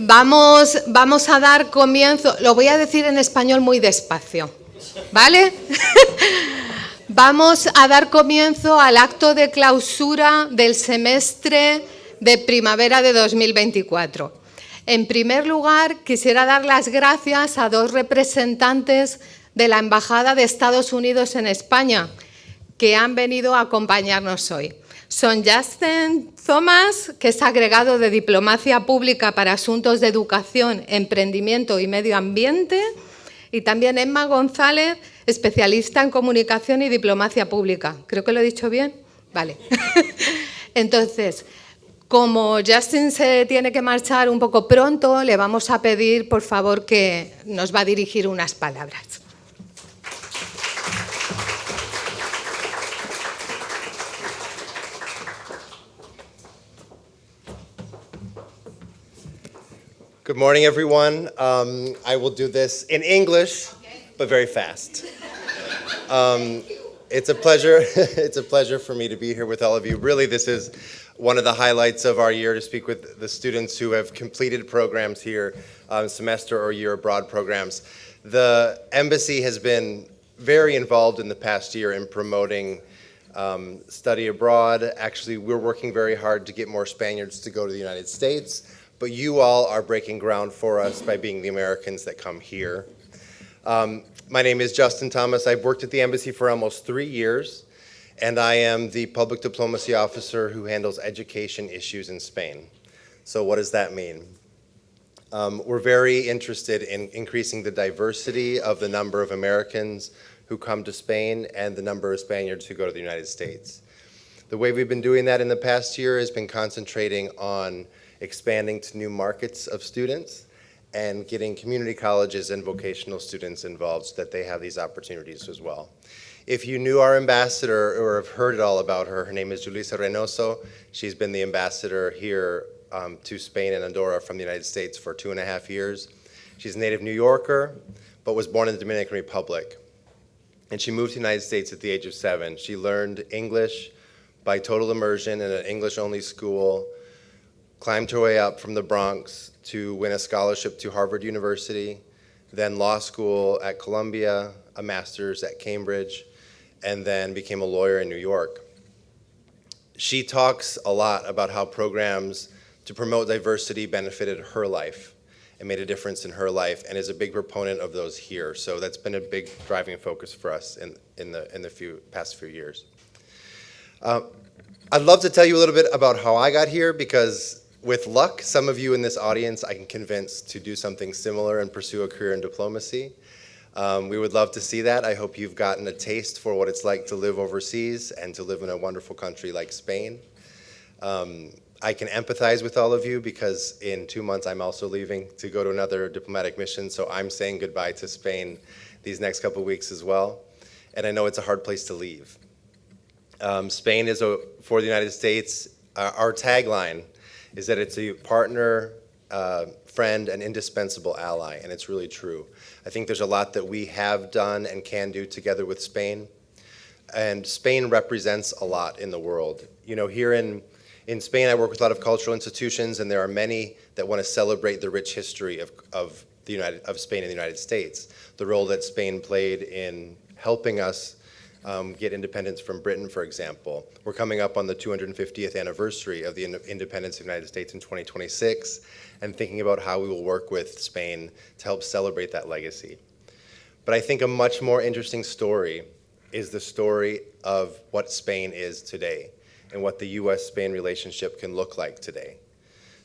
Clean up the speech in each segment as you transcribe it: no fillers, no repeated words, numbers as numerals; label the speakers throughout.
Speaker 1: Vamos a dar comienzo, lo voy a decir en español muy despacio, ¿vale? Vamos a dar comienzo al acto de clausura del semestre de primavera de 2024. En primer lugar, quisiera dar las gracias a dos representantes de la Embajada de Estados Unidos en España que han venido a acompañarnos hoy. Son Justin Thomas, que es agregado de Diplomacia Pública para Asuntos de Educación, Emprendimiento y Medio Ambiente, y también Emma González, especialista en Comunicación y Diplomacia Pública. Creo que lo he dicho bien. Vale. Entonces, como Justin se tiene que marchar un poco pronto, le vamos a pedir, por favor, que nos va a dirigir unas palabras.
Speaker 2: Good morning, everyone. I will do this in English, but very fast. It's a pleasure. It's a pleasure for me to be here with all of you. Really, this is one of the highlights of our year, to speak with the students who have completed programs here, semester or year abroad programs. The embassy has been very involved in the past year in promoting study abroad. Actually, we're working very hard to get more Spaniards to go to the United States. But you all are breaking ground for us by being the Americans that come here. My name is Justin Thomas. I've worked at the embassy for almost 3 years, and I am the public diplomacy officer who handles education issues in Spain. So what does that mean? We're very interested in increasing the diversity of the number of Americans who come to Spain and the number of Spaniards who go to the United States. The way we've been doing that in the past year has been concentrating on expanding to new markets of students and getting community colleges and vocational students involved so that they have these opportunities as well. If you knew our ambassador or have heard at all about her, her name is Julissa Reynoso. She's been the ambassador here to Spain and Andorra from the United States for 2.5 years. She's a native New Yorker, but was born in the Dominican Republic. And she moved to the United States at the age of 7. She learned English by total immersion in an English-only school, climbed her way up from the Bronx to win a scholarship to Harvard University, then law school at Columbia, a master's at Cambridge, and then became a lawyer in New York. She talks a lot about how programs to promote diversity benefited her life and made a difference in her life, and is a big proponent of those here. So that's been a big driving focus for us in the past few years. I'd love to tell you a little bit about how I got here, because with luck, some of you in this audience I can convince to do something similar and pursue a career in diplomacy. We would love to see that. I hope you've gotten a taste for what it's like to live overseas and to live in a wonderful country like Spain. I can empathize with all of you, because in 2 months I'm also leaving to go to another diplomatic mission, so I'm saying goodbye to Spain these next couple weeks as well. And I know it's a hard place to leave. Spain is, for the United States, our tagline is that it's a partner, friend, and indispensable ally, and it's really true. I think there's a lot that we have done and can do together with Spain, and Spain represents a lot in the world. You know, here in Spain, I work with a lot of cultural institutions, and there are many that want to celebrate the rich history of Spain and the United States, the role that Spain played in helping us get independence from Britain, for example. We're coming up on the 250th anniversary of the independence of the United States in 2026, and thinking about how we will work with Spain to help celebrate that legacy. But I think a much more interesting story is the story of what Spain is today and what the U.S.-Spain relationship can look like today.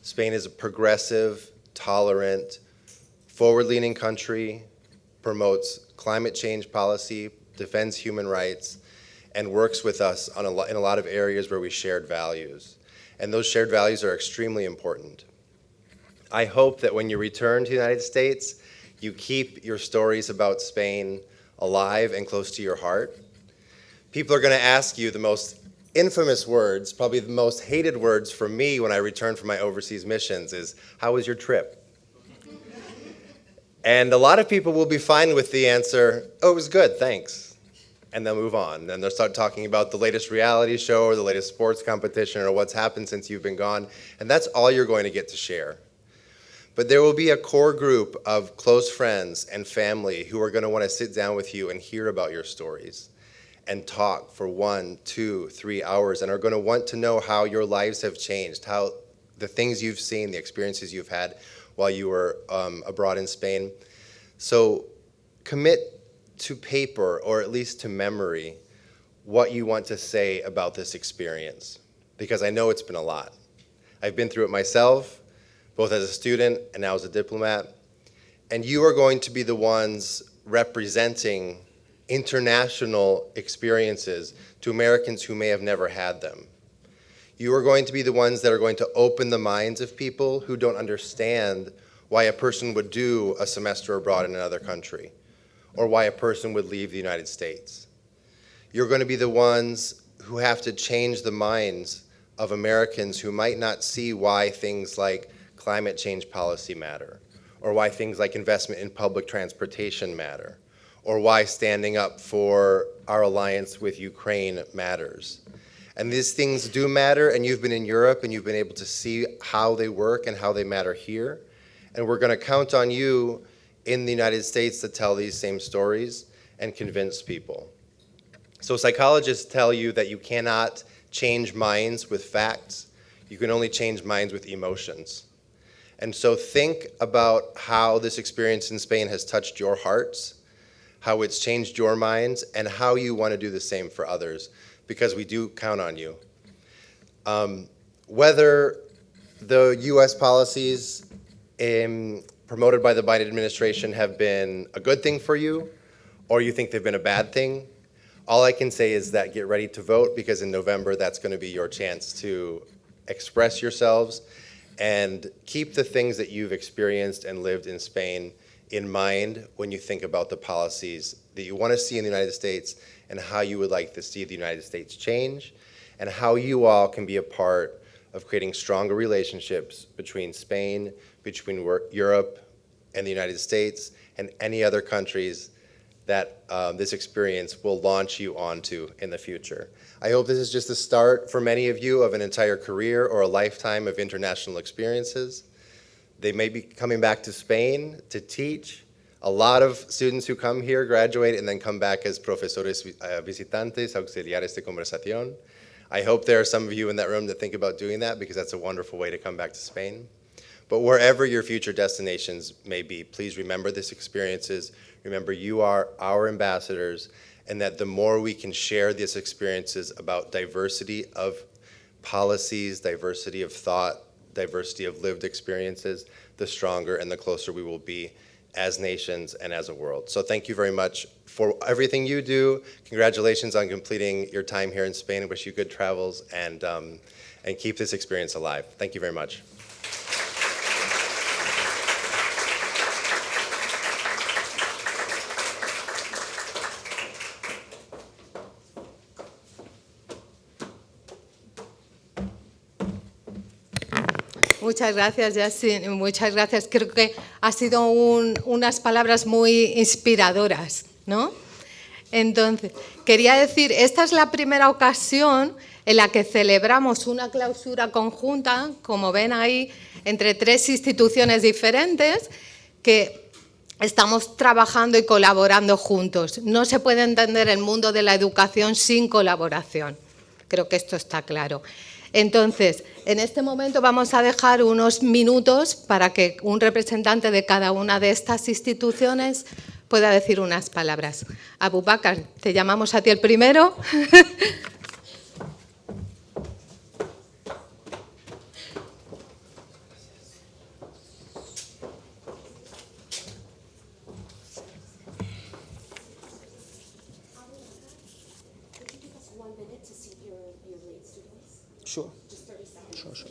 Speaker 2: Spain is a progressive, tolerant, forward-leaning country, promotes climate change policy, defends human rights, and works with us in a lot of areas where we shared values. And those shared values are extremely important. I hope that when you return to the United States, you keep your stories about Spain alive and close to your heart. People are going to ask you the most infamous words, probably the most hated words from me when I return from my overseas missions is, "How was your trip?" And a lot of people will be fine with the answer, "Oh, it was good, thanks." And they'll move on. Then they'll start talking about the latest reality show or the latest sports competition or what's happened since you've been gone. And that's all you're going to get to share. But there will be a core group of close friends and family who are going to want to sit down with you and hear about your stories and talk for 1, 2, 3 hours, and are going to want to know how your lives have changed, how the things you've seen, the experiences you've had while you were abroad in Spain. So commit to paper, or at least to memory, what you want to say about this experience, because I know it's been a lot. I've been through it myself, both as a student and now as a diplomat, and you are going to be the ones representing international experiences to Americans who may have never had them. You are going to be the ones that are going to open the minds of people who don't understand why a person would do a semester abroad in another country, or why a person would leave the United States. You're going to be the ones who have to change the minds of Americans who might not see why things like climate change policy matter, or why things like investment in public transportation matter, or why standing up for our alliance with Ukraine matters. And these things do matter, and you've been in Europe and you've been able to see how they work and how they matter here. And we're going to count on you in the United States to tell these same stories and convince people. So psychologists tell you that you cannot change minds with facts. You can only change minds with emotions. And so think about how this experience in Spain has touched your hearts, how it's changed your minds, and how you want to do the same for others, because we do count on you. Whether the U.S. policies promoted by the Biden administration have been a good thing for you, or you think they've been a bad thing, all I can say is that get ready to vote, because in November that's going to be your chance to express yourselves and keep the things that you've experienced and lived in Spain in mind when you think about the policies that you want to see in the United States and how you would like to see the United States change, and how you all can be a part of creating stronger relationships between Spain, between Europe and the United States, and any other countries that this experience will launch you onto in the future. I hope this is just the start for many of you of an entire career or a lifetime of international experiences. They may be coming back to Spain to teach. A lot of students who come here graduate and then come back as profesores visitantes, auxiliares de conversación. I hope there are some of you in that room that think about doing that, because that's a wonderful way to come back to Spain. But wherever your future destinations may be, please remember these experiences. Remember, you are our ambassadors, and that the more we can share these experiences about diversity of policies, diversity of thought, diversity of lived experiences, the stronger and the closer we will be as nations and as a world. So thank you very much for everything you do. Congratulations on completing your time here in Spain. I wish you good travels, and keep this experience alive. Thank you very much.
Speaker 1: Muchas gracias, Justin. Muchas gracias. Creo que ha sido unas palabras muy inspiradoras, ¿no? Entonces, quería decir, esta es la primera ocasión en la que celebramos una clausura conjunta, como ven ahí, entre 3 instituciones diferentes que estamos trabajando y colaborando juntos. No se puede entender el mundo de la educación sin colaboración. Creo que esto está claro. Entonces, en este momento vamos a dejar unos minutos para que un representante de cada una de estas instituciones pueda decir unas palabras. Abubakar, te llamamos a ti el primero.
Speaker 3: Sure. Sure.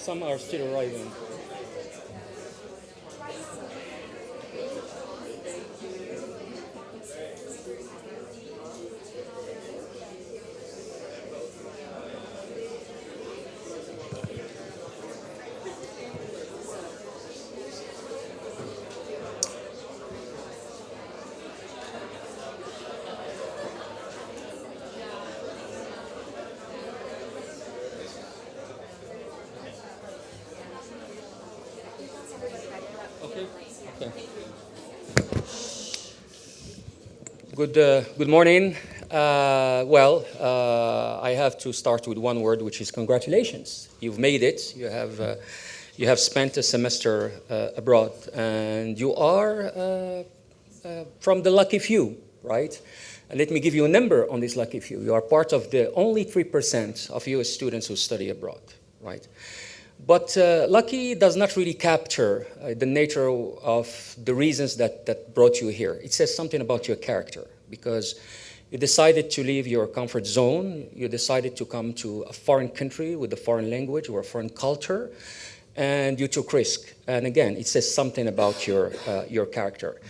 Speaker 4: Some are still arriving. Okay. Good morning. I have to start with one word, which is congratulations. You've made it. You have spent a semester abroad, and you are from the lucky few, right? And let me give you a number on this lucky few. You are part of the only 3% of U.S. students who study abroad, right? But lucky does not really capture the nature of the reasons that brought you here. It says something about your character, because you decided to leave your comfort zone. You decided to come to a foreign country with a foreign language or a foreign culture, and you took risk. And again, it says something about your character.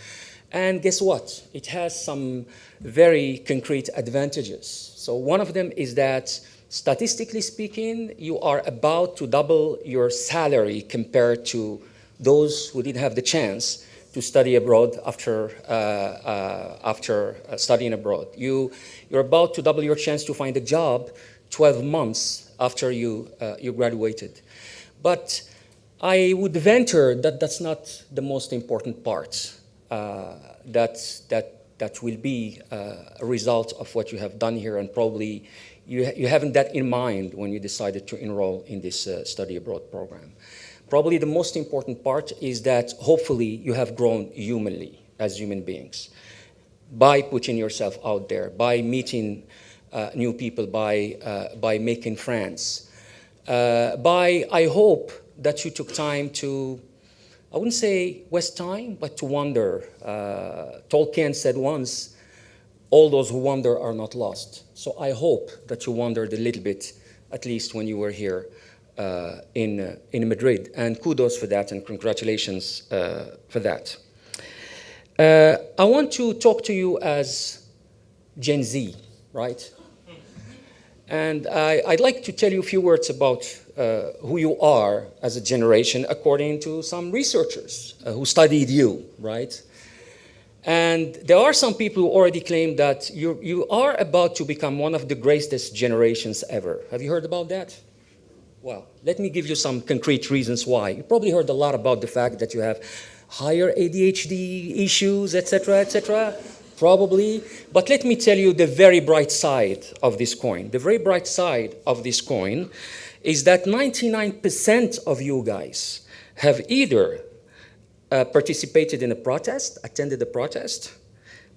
Speaker 4: And guess what? It has some very concrete advantages. So one of them is that, statistically speaking, you are about to double your salary compared to those who didn't have the chance to study abroad after studying abroad. You're about to double your chance to find a job 12 months after you graduated. But I would venture that that's not the most important part. That will be a result of what you have done here, and probably you haven't that in mind when you decided to enroll in this study abroad program. Probably the most important part is that hopefully you have grown humanly as human beings by putting yourself out there, by meeting new people, by making friends, I hope that you took time to, I wouldn't say waste time, but to wander. Tolkien said once, all those who wander are not lost. So I hope that you wandered a little bit, at least when you were here in Madrid. And kudos for that, and congratulations for that. I want to talk to you as Gen Z, right? And I'd like to tell you a few words about who you are as a generation according to some researchers who studied you, right? And there are some people who already claim that you are about to become one of the greatest generations ever. Have you heard about that? Well, let me give you some concrete reasons why. You probably heard a lot about the fact that you have higher ADHD issues, etc., probably. But let me tell you the very bright side of this coin. The very bright side of this coin is that 99% of you guys have either participated in a protest, attended a protest,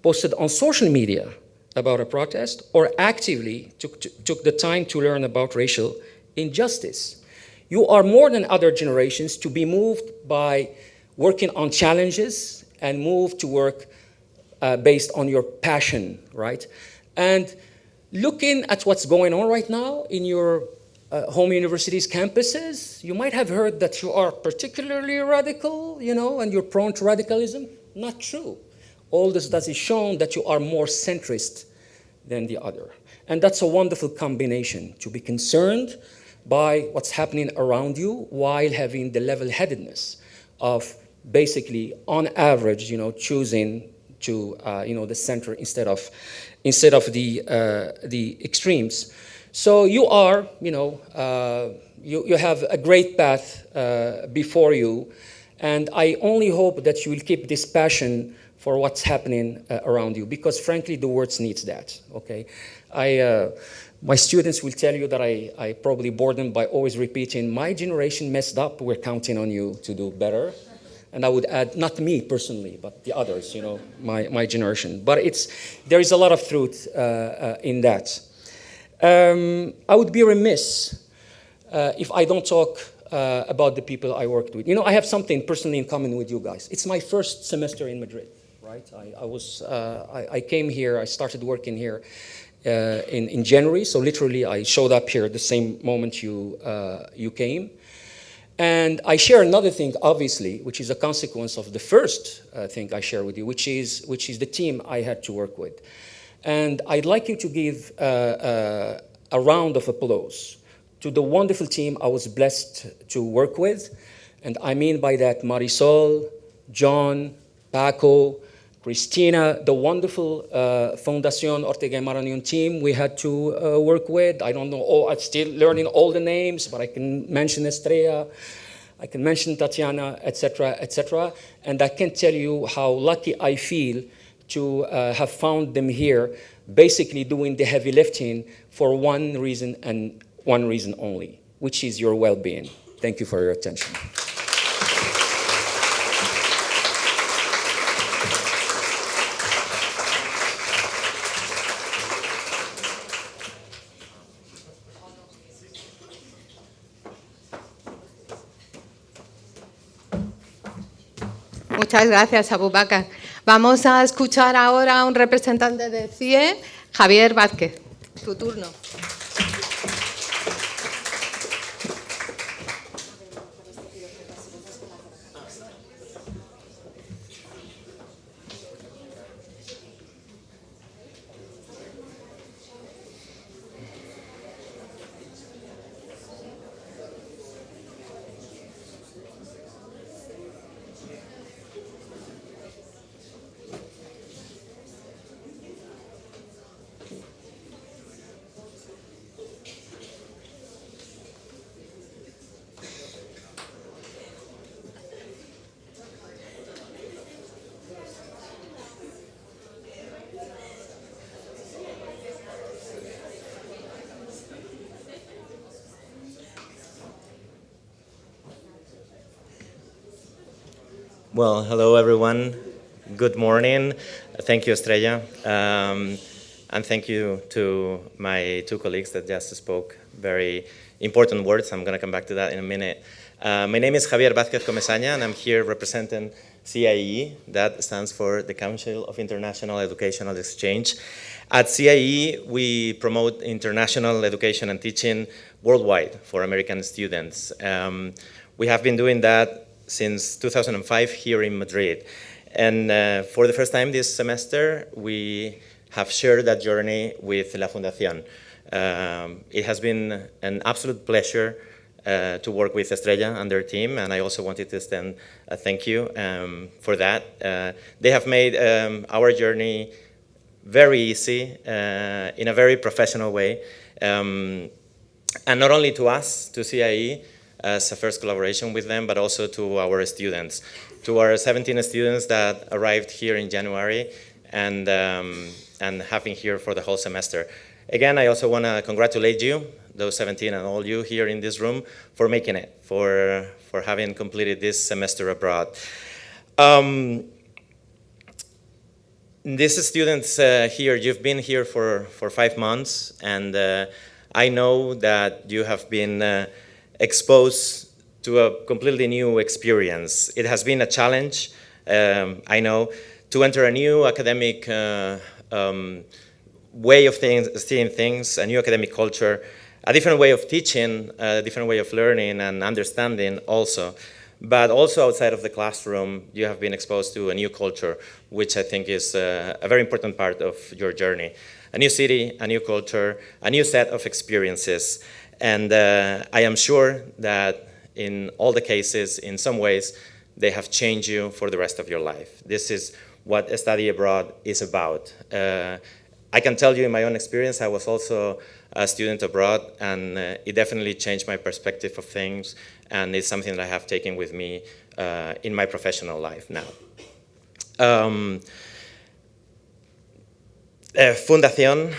Speaker 4: posted on social media about a protest, or actively took the time to learn about racial injustice. You are more than other generations to be moved by working on challenges and moved to work based on your passion, right? And looking at what's going on right now in your home universities' campuses, you might have heard that you are particularly radical, and you're prone to radicalism. Not true. All this does is show that you are more centrist than the other. And that's a wonderful combination, to be concerned by what's happening around you while having the level-headedness of basically, on average, choosing to, the center instead of the extremes. So you are, you have a great path before you, and I only hope that you will keep this passion for what's happening around you, because frankly, the world needs that, okay? My students will tell you that I probably bore them by always repeating, my generation messed up, we're counting on you to do better. And I would add, not me personally, but the others, my generation. But there is a lot of truth in that. I would be remiss if I don't talk about the people I worked with. I have something personally in common with you guys. It's my first semester in Madrid, right? I came here, I started working here in January, so literally I showed up here the same moment you came. And I share another thing, obviously, which is a consequence of the first thing I share with you, which is the team I had to work with. And I'd like you to give a round of applause to the wonderful team I was blessed to work with. And I mean by that Marisol, John, Paco, Christina, the wonderful Fundación Ortega y Marañón team we had to work with. I don't know, I'm still learning all the names, but I can mention Estrella, I can mention Tatiana, etc., etc. And I can tell you how lucky I feel to have found them here, basically doing the heavy lifting for one reason and one reason only, which is your well-being. Thank you for your attention.
Speaker 1: Muchas gracias, Abubakar. Vamos a escuchar ahora a un representante de CIE, Javier Vázquez. Tu turno.
Speaker 5: Well, hello everyone. Good morning. Thank you, Estrella. And thank you to my two colleagues that just spoke very important words. I'm going to come back to that in a minute. My name is Javier Vázquez Comesaña, and I'm here representing CIE. That stands for the Council of International Educational Exchange. At CIE, we promote international education and teaching worldwide for American students. We have been doing that since 2005 here in Madrid. And for the first time this semester, we have shared that journey with La Fundación. It has been an absolute pleasure to work with Estrella and their team, and I also wanted to extend a thank you for that. They have made our journey very easy in a very professional way. And not only to us, to CIE, as a first collaboration with them, but also to our students, to our 17 students that arrived here in January and have been here for the whole semester. Again, I also want to congratulate you, those 17 and all you here in this room, for making it, for having completed this semester abroad. These students here, you've been here for 5 months, and I know that you have been exposed to a completely new experience. It has been a challenge, I know, to enter a new academic way of seeing things, a new academic culture, a different way of teaching, a different way of learning and understanding also. But also outside of the classroom, you have been exposed to a new culture, which I think is a very important part of your journey. A new city, a new culture, a new set of experiences. And I am sure that in all the cases, in some ways, they have changed you for the rest of your life. This is what a study abroad is about. I can tell you in my own experience, I was also a student abroad, and it definitely changed my perspective of things, and it's something that I have taken with me in my professional life now. Fundación,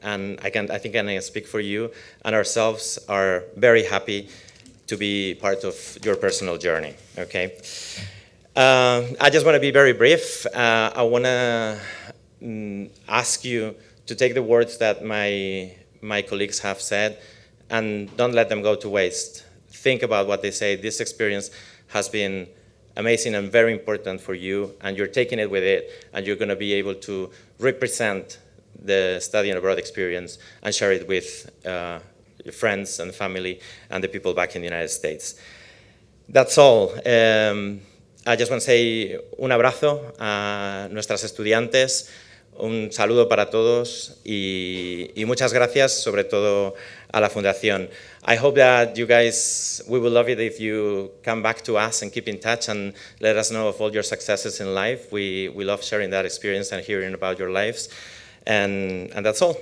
Speaker 5: and I think I can speak for you and ourselves, are very happy to be part of your personal journey, okay? I just want to be very brief. I want to ask you to take the words that my colleagues have said and don't let them go to waste. Think about what they say. This experience has been amazing and very important for you, and you're taking it with it, and you're going to be able to represent the study and abroad experience and share it with your friends and family and the people back in the United States. That's all. I just want to say un abrazo a nuestras estudiantes, un saludo para todos y muchas gracias sobre todo a la Fundación. I hope that you guys, we would love it if you come back to us and keep in touch and let us know of all your successes in life. We love sharing that experience and hearing about your lives. And that's all.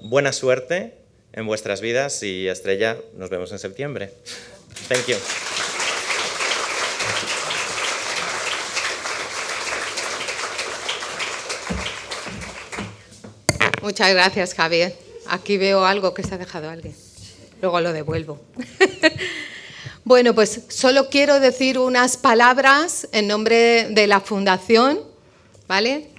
Speaker 5: Buena suerte en vuestras vidas y Estrella, nos vemos en septiembre. Thank you.
Speaker 1: Muchas gracias, Javier. Aquí veo algo que se ha dejado alguien. Luego lo devuelvo. Bueno, pues solo quiero decir unas palabras en nombre de la Fundación, ¿vale?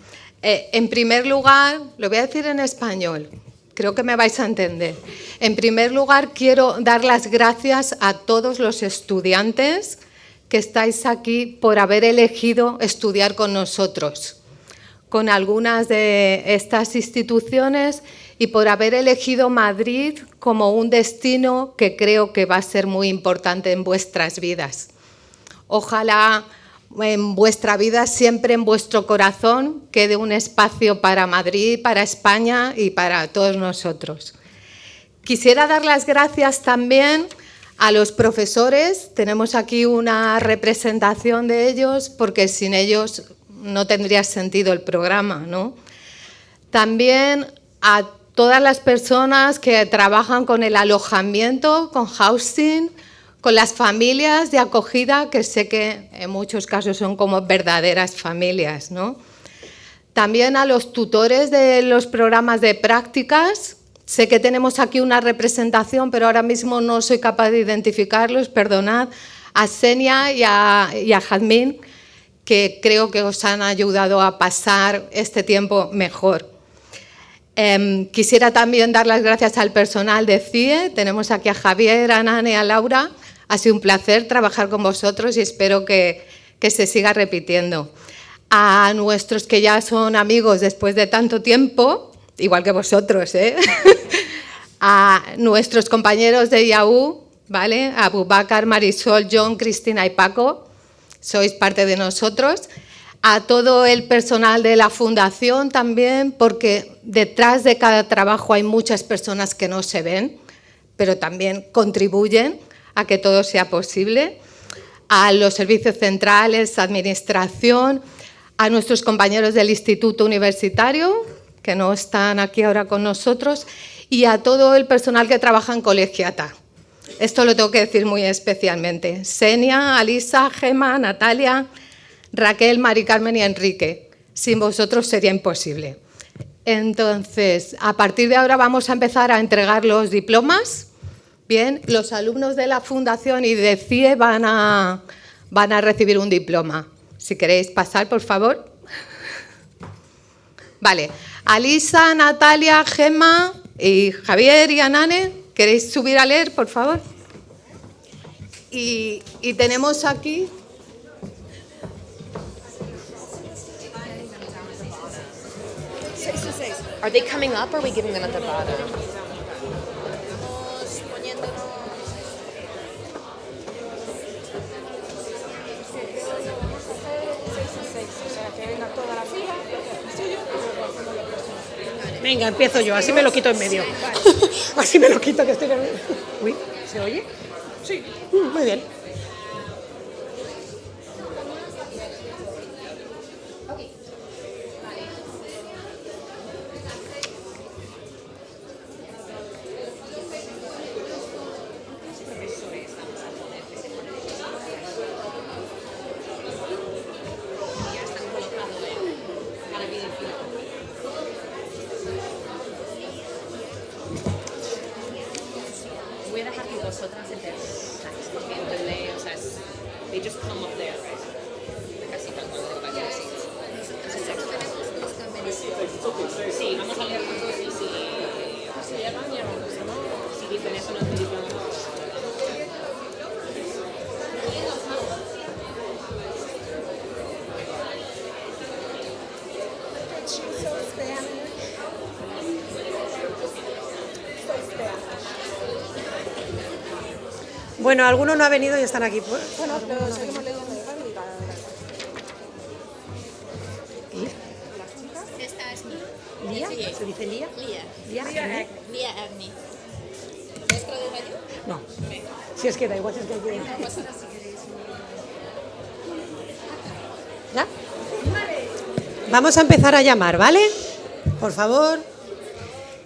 Speaker 1: En primer lugar, lo voy a decir en español, creo que me vais a entender. En primer lugar, quiero dar las gracias a todos los estudiantes que estáis aquí por haber elegido estudiar con nosotros, con algunas de estas instituciones y por haber elegido Madrid como un destino que creo que va a ser muy importante en vuestras vidas. Ojalá en vuestra vida, siempre en vuestro corazón, quede un espacio para Madrid, para España y para todos nosotros. Quisiera dar las gracias también a los profesores. Tenemos aquí una representación de ellos porque sin ellos no tendría sentido el programa, ¿no? También a todas las personas que trabajan con el alojamiento, con housing, con las familias de acogida, que sé que en muchos casos son como verdaderas familias, ¿no? También a los tutores de los programas de prácticas. Sé que tenemos aquí una representación, pero ahora mismo no soy capaz de identificarlos, perdonad. A Senia y a Jazmín, que creo que os han ayudado a pasar este tiempo mejor. Quisiera también dar las gracias al personal de CIE. Tenemos aquí a Javier, a Nane, a Laura. Ha sido un placer trabajar con vosotros y espero que se siga repitiendo. A nuestros que ya son amigos después de tanto tiempo, igual que vosotros, ¿eh? A nuestros compañeros de IAU, ¿vale? A Abubakar, Marisol, John, Cristina y Paco, sois parte de nosotros. A todo el personal de la Fundación también, porque detrás de cada trabajo hay muchas personas que no se ven, pero también contribuyen a que todo sea posible. A los servicios centrales, administración, a nuestros compañeros del Instituto Universitario, que no están aquí ahora con nosotros, y a todo el personal que trabaja en Colegiata. Esto lo tengo que decir muy especialmente. Senia, Alisa, Gema, Natalia, Raquel, Mari Carmen y Enrique. Sin vosotros sería imposible. Entonces, a partir de ahora vamos a empezar a entregar los diplomas. Bien, los alumnos de la Fundación y de CIE van a recibir un diploma. Si queréis pasar, por favor. Vale. Alisa, Natalia, Gemma y Javier y Anane, ¿queréis subir a leer, por favor? Y tenemos aquí...
Speaker 3: Are they coming up or are we giving them at the bottom?
Speaker 6: Venga, empiezo yo, así me lo quito en medio. Así me lo quito, que estoy nerviosa. Uy, ¿se oye? Sí. Muy bien.
Speaker 3: Voy a dejar que vosotras empecéis, porque entendéis, o sea, they just come up there, right? Casi tal cual, de varios sitios. Sí, vamos a leer juntos y si llegan, llevamos, ¿no? Si dicen eso, no te digo.
Speaker 6: Bueno, alguno no ha venido y están aquí.
Speaker 7: Bueno, pero seguimos leyendo.
Speaker 3: Esta es
Speaker 6: ¿Lía? ¿Se dice Lía?
Speaker 3: Lía.
Speaker 6: ¿Lía?
Speaker 3: Lía Agni. ¿Quieres que lo diga yo?
Speaker 6: No. Si es que da igual, si es que hay que... ¿Ya? Vamos a empezar a llamar, ¿vale? Por favor.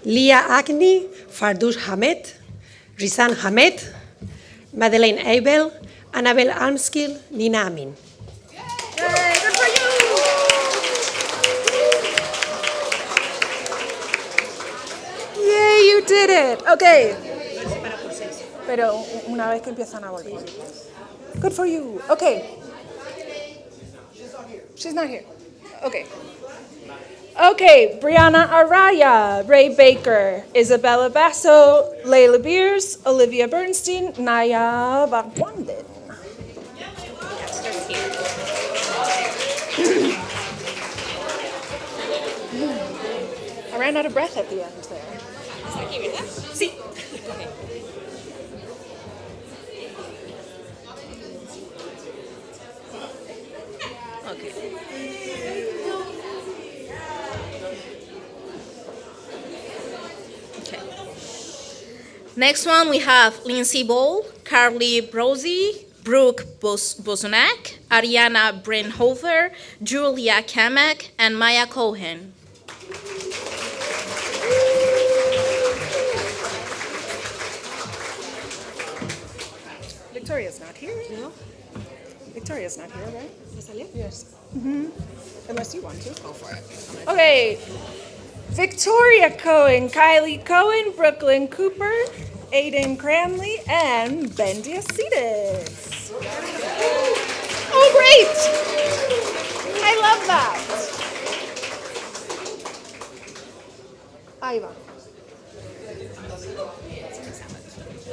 Speaker 6: Lía Agni, Fardush Hamed, Rizan Hamed, Madeleine Abel, Annabel Almskill, Nina Amin.
Speaker 7: Yay, you did it. Okay. Pero una vez que empiezan a volver. Good for you. Okay. She's not here. Okay. Okay, Brianna Araya, Ray Baker, Isabella Basso, Layla Beers, Olivia Bernstein, Naya Van I ran out of breath at the end there.
Speaker 3: ¿Está aquí, verdad? Sí. Okay. Next one, we have Lindsay Ball, Carly Brosey, Brooke Bosunak, Ariana Brenhofer, Julia Kamek, and Maya Cohen.
Speaker 7: Victoria's not here. No. Victoria's not here, right? Yes. Unless you want to. Go for it. Okay. Victoria Cohen, Kylie Cohen, Brooklyn Cooper, Aiden Cranley, and Bendia Cetus. Oh, great! I love that. Ahí va.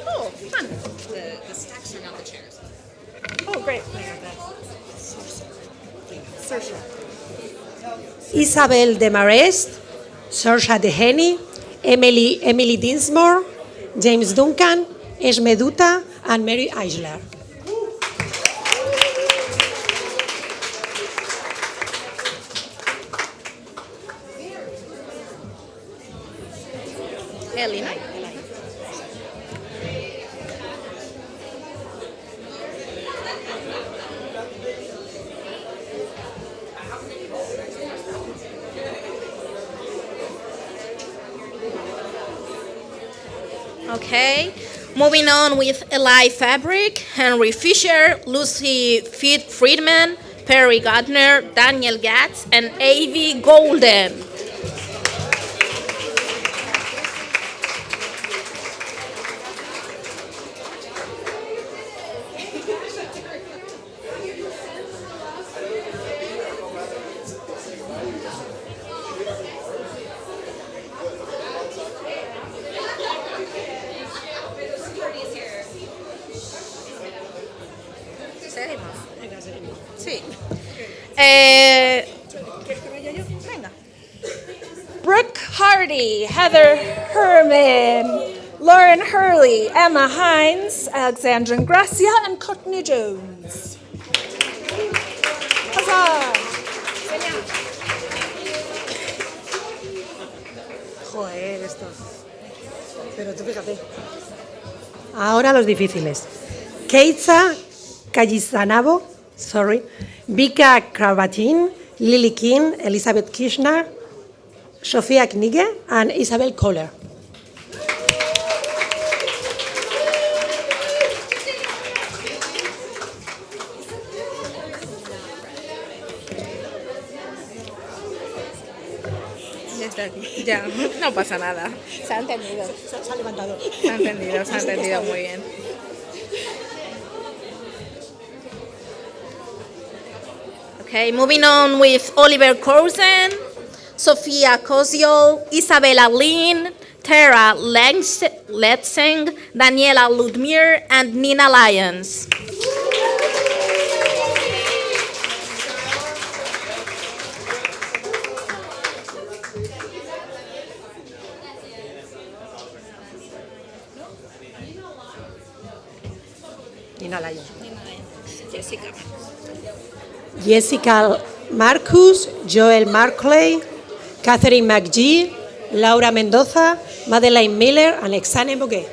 Speaker 3: Oh, fun. The stacks are not the chairs.
Speaker 7: Oh, great.
Speaker 6: Isabel Demarest, Saoirse Deheny, Emily Dinsmore, James Duncan, Esme Duta, and Mary Eisler.
Speaker 3: Elena. Okay, moving on with Eli Fabric, Henry Fisher, Lucy Friedman, Perry Gardner, Daniel Gatz, and Avi Golden. Sí. Venga.
Speaker 7: Brooke Hardy, Heather Herman, Lauren Hurley, Emma Hines, Alexandra Gracia, and Courtney Jones. Huzzah!
Speaker 6: Joder, estos. Pero tú fíjate. Ahora los difíciles. Keitsa Kayizanabo, Vika Kravatin, Lily King, Elizabeth Kirchner, Sofia Knige, and Isabel Kohler.
Speaker 3: Ya está aquí. Ya, no pasa nada. Se ha entendido.
Speaker 6: Se ha levantado.
Speaker 3: Se ha entendido muy bien. Okay, moving on with Oliver Corsen, Sofia Koziol, Isabella Lin, Tara Letseng, Daniela Ludmir, and Nina Lyons.
Speaker 6: Nina Lyons.
Speaker 3: Jessica.
Speaker 6: Jessica Marcus, Joel Markley, Catherine McGee, Laura Mendoza, Madeleine Miller, and Alexane Boguet.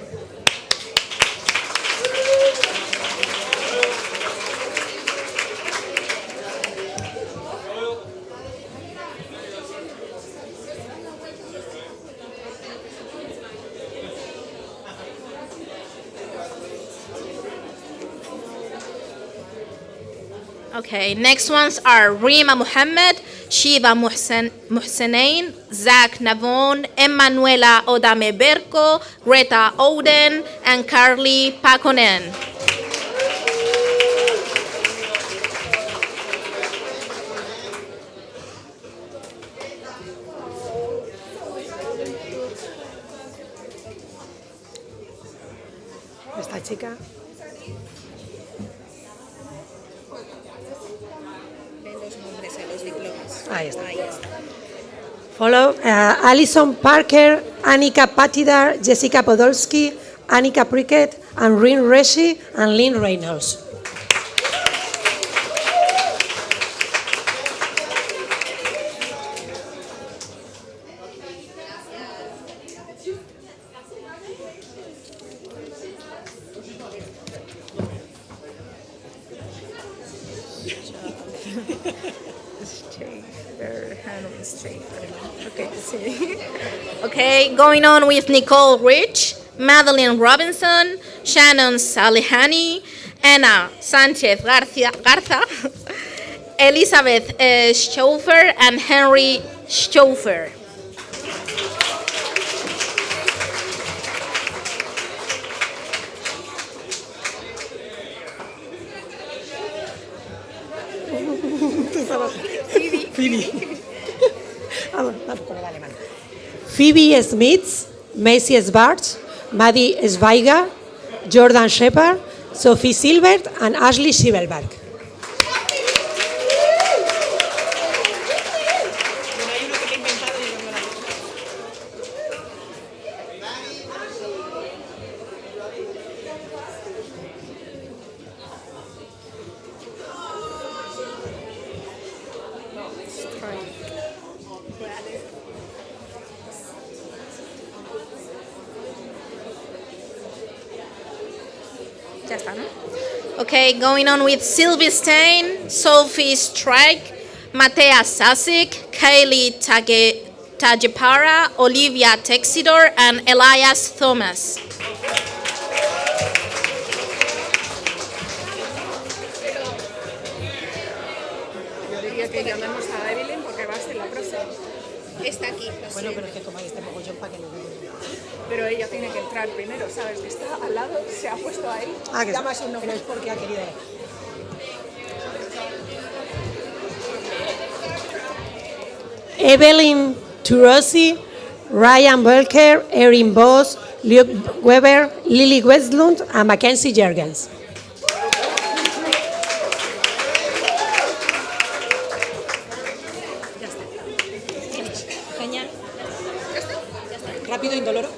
Speaker 3: Okay, next ones are Rima Mohammed, Shiva Mohsenain, Zach Navon, Emanuela Odame Berko, Greta Oden, and Carly Pakonen.
Speaker 6: Esta chica. Ahí está. Follow Alison Parker, Annika Patidar, Jessica Podolsky, Annika Prickett, and Rin Reshi, and Lynn Reynolds.
Speaker 3: Okay, going on with Nicole Rich, Madeline Robinson, Shannon Salihani, Anna Sanchez Garza, Elizabeth Schofer, and Henry Schofer.
Speaker 6: Phoebe Smith, Macy Sbarts, Maddie Zweiger, Jordan Shepard, Sophie Silbert, and Ashley Schivelberg.
Speaker 3: Okay, going on with Sylvie Stein, Sophie Strike, Matea Sasik, Kaylee Tajipara, Olivia Texidor, and Elias Thomas.
Speaker 7: Yo diría que llamemos a Evelyn porque va a ser la próxima.
Speaker 3: Está aquí.
Speaker 6: Bueno, pero es que como hay este mogollón para que lo diga.
Speaker 7: Pero ella tiene que entrar primero, ¿sabes? Que está al lado, se ha puesto ahí.
Speaker 6: Que
Speaker 7: llamas un
Speaker 6: no
Speaker 7: nombre.
Speaker 6: es porque ha querido ir. Evelyn Turosi, Ryan Belker, Erin Voss, Luke Weber, Lily Westlund, and Mackenzie Jergens.
Speaker 3: Genial.
Speaker 6: Rápido, indoloro.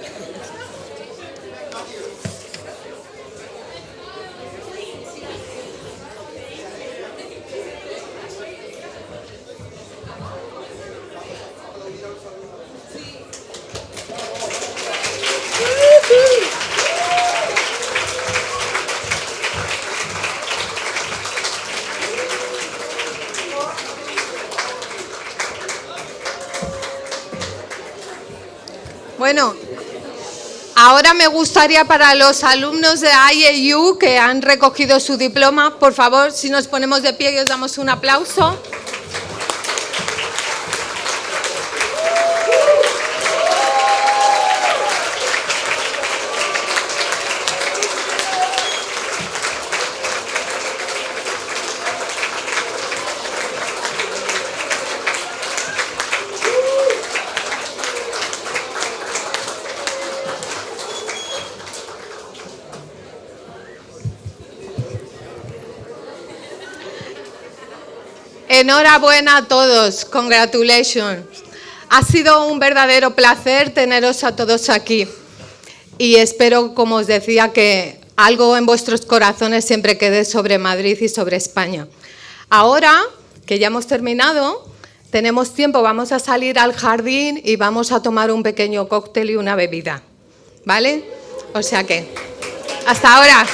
Speaker 1: Bueno, ahora me gustaría para los alumnos de IAU que han recogido su diploma, por favor, si nos ponemos de pie y os damos un aplauso. Enhorabuena a todos, congratulations. Ha sido un verdadero placer teneros a todos aquí y espero, como os decía, que algo en vuestros corazones siempre quede sobre Madrid y sobre España. Ahora que ya hemos terminado, tenemos tiempo, vamos a salir al jardín y vamos a tomar un pequeño cóctel y una bebida, ¿vale? O sea que, hasta ahora.